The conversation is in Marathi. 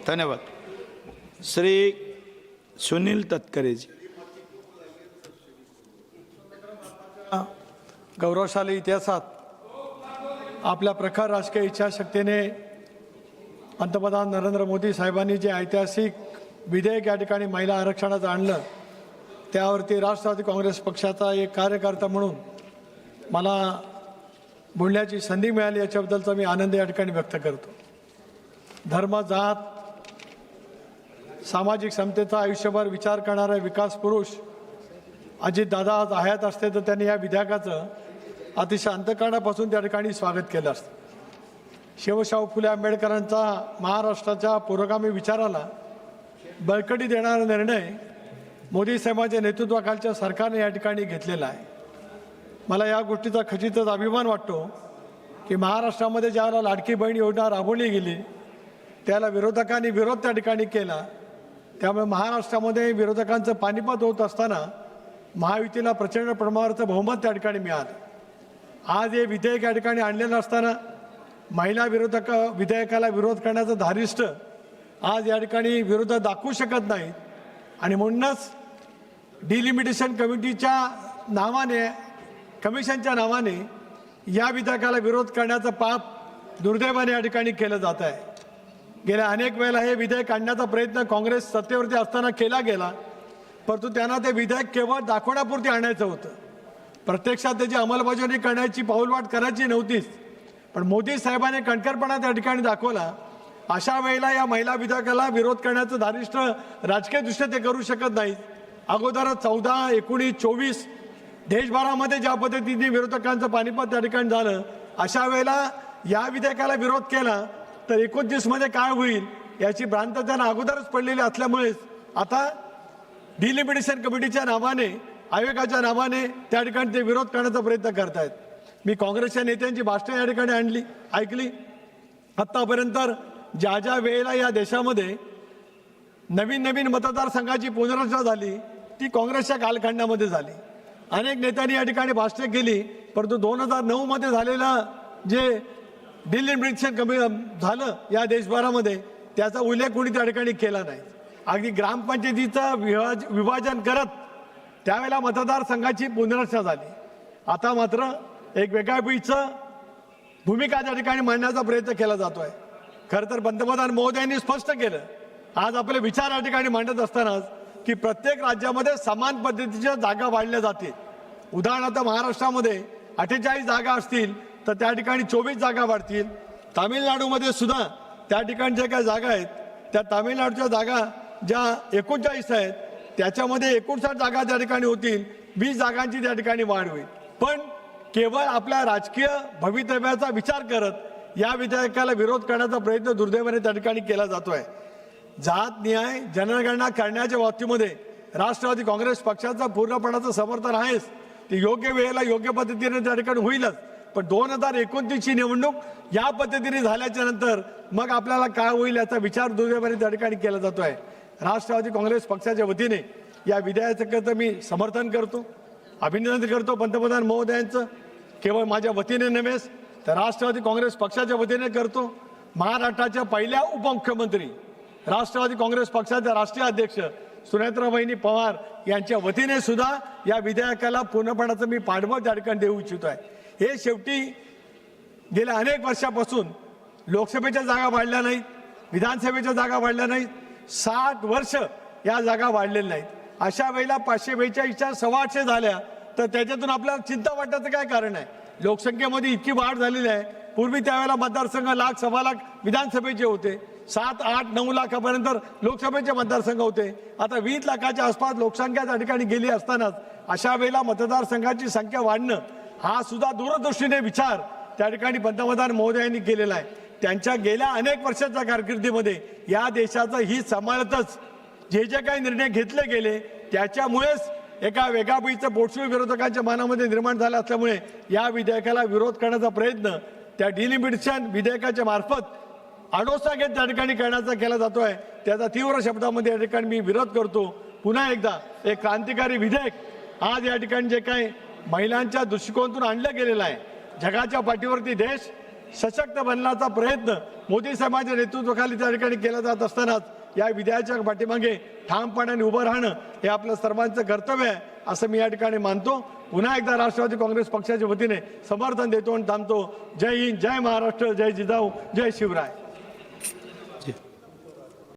धन्यवाद. श्री सुनील तटकरेजी. गौरवशाली इतिहासात आपल्या प्रखर राजकीय इच्छाशक्तीने पंतप्रधान नरेंद्र मोदी साहेबांनी जे ऐतिहासिक विधेयक या ठिकाणी महिला आरक्षणाचं आणलं, त्यावरती राष्ट्रवादी काँग्रेस पक्षाचा एक कार्यकर्ता म्हणून मला बोलण्याची संधी मिळाली, याच्याबद्दलचा मी आनंद या ठिकाणी व्यक्त करतो. धर्म, जात, सामाजिक समतेचा आयुष्यभर विचार करणारे विकास पुरुष अजितदादा आज हयात असते तर त्यांनी या विधेयकाचं अतिशय अंतःकरणापासून त्या ठिकाणी स्वागत केलं असतं. शिवशाहू फुले आंबेडकरांचा महाराष्ट्राच्या पुरोगामी विचाराला बळकटी देणारा निर्णय मोदी साहेबांच्या नेतृत्वाखालच्या सरकारने या ठिकाणी घेतलेला आहे. मला या गोष्टीचा खचितच अभिमान वाटतो की महाराष्ट्रामध्ये ज्याला लाडकी बहीण योजना राबवली गेली त्याला विरोधकांनी विरोध त्या ठिकाणी केला. त्यामुळे महाराष्ट्रामध्ये विरोधकांचं पानिपत होत असताना महायुतीला प्रचंड प्रमाणावरचं बहुमत त्या ठिकाणी मिळालं. आज हे विधेयक या ठिकाणी आणलेलं असताना महिला विधेयकाला विरोध करण्याचं धारिष्ट आज या ठिकाणी विरोध दाखवू शकत नाहीत आणि म्हणूनच डिलिमिटेशन कमिशनच्या नावाने या विधेयकाला विरोध करण्याचं पाप दुर्दैवाने या ठिकाणी केलं जात आहे. गेल्या अनेक वेळेला हे विधेयक आणण्याचा प्रयत्न काँग्रेस सत्तेवरती असताना केला गेला, परंतु त्यांना ते विधेयक केवळ दाखवण्यापुरती आणायचं होतं. प्रत्यक्षात त्याची अंमलबजावणी करण्याची पाऊलवाट करायची नव्हतीच. पण मोदी साहेबांनी कणखरपणा त्या ठिकाणी दाखवला. अशा वेळेला या महिला विधेयकाला विरोध करण्याचं धारिष्ट राजकीयदृष्ट्या ते करू शकत नाहीत. अगोदर 14, 19, 24 देशभरामध्ये ज्या पद्धतीने विरोधकांचं पानिपत त्या ठिकाणी झालं, अशा वेळेला या विधेयकाला विरोध केला तर 29 मध्ये काय होईल याची भ्रांत त्यांना अगोदरच पडलेली असल्यामुळेच आता डिलिमिटेशन कमिटीच्या नावाने, आयोगाच्या नावाने त्या ठिकाणी ते विरोध करण्याचा प्रयत्न करतायत. मी काँग्रेसच्या नेत्यांची भाषणं या ठिकाणी ऐकली. आत्तापर्यंत ज्या ज्या वेळेला या देशामध्ये नवीन मतदारसंघाची पुनर्रचना झाली ती काँग्रेसच्या कालखंडामध्ये झाली. अनेक नेत्यांनी या ठिकाणी भाषणे केली, परंतु 2009 मध्ये झालेलं जे डिलिमिटेशन झालं या देशभरामध्ये त्याचा उल्लेख कोणी त्या ठिकाणी केला नाही. अगदी ग्रामपंचायतीचं विभाजन करत त्यावेळेला मतदारसंघाची पुनर्रचना झाली. आता मात्र एक वेगळ्या भूमिका त्या ठिकाणी मांडण्याचा प्रयत्न केला जातोय. खरं तर पंतप्रधान मोदींनी स्पष्ट केलं आज आपले विचार या ठिकाणी मांडत असतानाच की प्रत्येक राज्यामध्ये समान पद्धतीच्या जागा वाढल्या जातील. उदाहरणार्थ महाराष्ट्रामध्ये 48 जागा असतील तर त्या ठिकाणी 24 जागा वाढतील. तामिळनाडूमध्ये सुद्धा त्या ठिकाणी ज्या काही जागा आहेत त्या तामिळनाडूच्या जागा ज्या 39 आहेत त्याच्यामध्ये 59 जागा त्या ठिकाणी होतील. 20 जागांची त्या ठिकाणी वाढ होईल. पण केवळ आपल्या राजकीय भवितव्याचा विचार करत या विधेयकाला विरोध करण्याचा प्रयत्न दुर्दैवाने त्या ठिकाणी केला जातोय. जात न्याय जनगणना करण्याच्या बाबतीमध्ये राष्ट्रवादी काँग्रेस पक्षाचं पूर्णपणाचं समर्थन आहेच. ते योग्य वेळेला योग्य पद्धतीने त्या ठिकाणी होईलच. पण 2029 ची निवडणूक या पद्धतीने झाल्याच्या नंतर मग आपल्याला काय होईल याचा विचार दुर्दैवाने त्या ठिकाणी केला जातोय. राष्ट्रवादी काँग्रेस पक्षाच्या वतीने या विधेयकाचं मी समर्थन करतो, अभिनंदन करतो पंतप्रधान महोदयांचं. केवळ माझ्या वतीने नव्हेच तर राष्ट्रवादी काँग्रेस पक्षाच्या वतीने करतो. महाराष्ट्राच्या पहिल्या उपमुख्यमंत्री राष्ट्रवादी काँग्रेस पक्षाचे राष्ट्रीय अध्यक्ष सुनेत्राबाई पवार यांच्या वतीने सुद्धा या विधेयकाला पूर्णपणाचं मी पाठबळ त्या ठिकाणी देऊ इच्छितो आहे. हे शेवटी गेल्या अनेक वर्षापासून लोकसभेच्या जागा वाढल्या नाहीत, विधानसभेच्या जागा वाढल्या नाहीत, 60 वर्ष या जागा वाढलेल्या नाहीत. अशा वेळेला 542च्या 850 झाल्या तर त्याच्यातून आपल्याला चिंता वाटण्याचं काय कारण आहे? लोकसंख्येमध्ये इतकी वाढ झालेली आहे. पूर्वी त्यावेळेला मतदारसंघ 1 लाख, 1.25 लाख विधानसभेचे होते, 7, 8, 9 लाखापर्यंत लोकसभेचे मतदारसंघ होते. आता 20 लाखाच्या आसपास लोकसंख्या त्या ठिकाणी गेली असतानाच अशा वेळेला मतदारसंघाची संख्या वाढणं हा सुद्धा दूरदृष्टीने विचार त्या ठिकाणी पंतप्रधान महोदयांनी केलेला आहे. त्यांच्या गेल्या अनेक वर्षाच्या कारकिर्दीमध्ये या देशाचं हित सांभाळतच जे जे काही निर्णय घेतले गेले त्याच्यामुळेच एका वेगापैकीचं पोटशूळ विरोधकांच्या मनामध्ये निर्माण झाला असल्यामुळे या विधेयकाला विरोध करण्याचा प्रयत्न त्या डिलिमिटेशन विधेयकाच्या मार्फत आडोसा घेत त्या ठिकाणी करण्याचा केला जातोय. त्याचा तीव्र शब्दामध्ये या ठिकाणी मी विरोध करतो. पुन्हा एकदा एक क्रांतिकारी विधेयक आज या ठिकाणी जे काही महिलांच्या दृष्टिकोनातून आणलं गेलेलं आहे, जगाच्या पाठीवरती देश सशक्त बनण्याचा प्रयत्न मोदी साहेबांच्या नेतृत्वाखाली त्या ठिकाणी केला जात असतानाच या विधेयकाच्या पाठीमागे ठामपणाने उभं राहणं हे आपलं सर्वांचं कर्तव्य आहे असं मी या ठिकाणी मानतो. पुन्हा एकदा राष्ट्रवादी काँग्रेस पक्षाच्या वतीने समर्थन देतो आणि थांबतो. जय हिंद, जय महाराष्ट्र, जय जिजाऊ, जय शिवराय.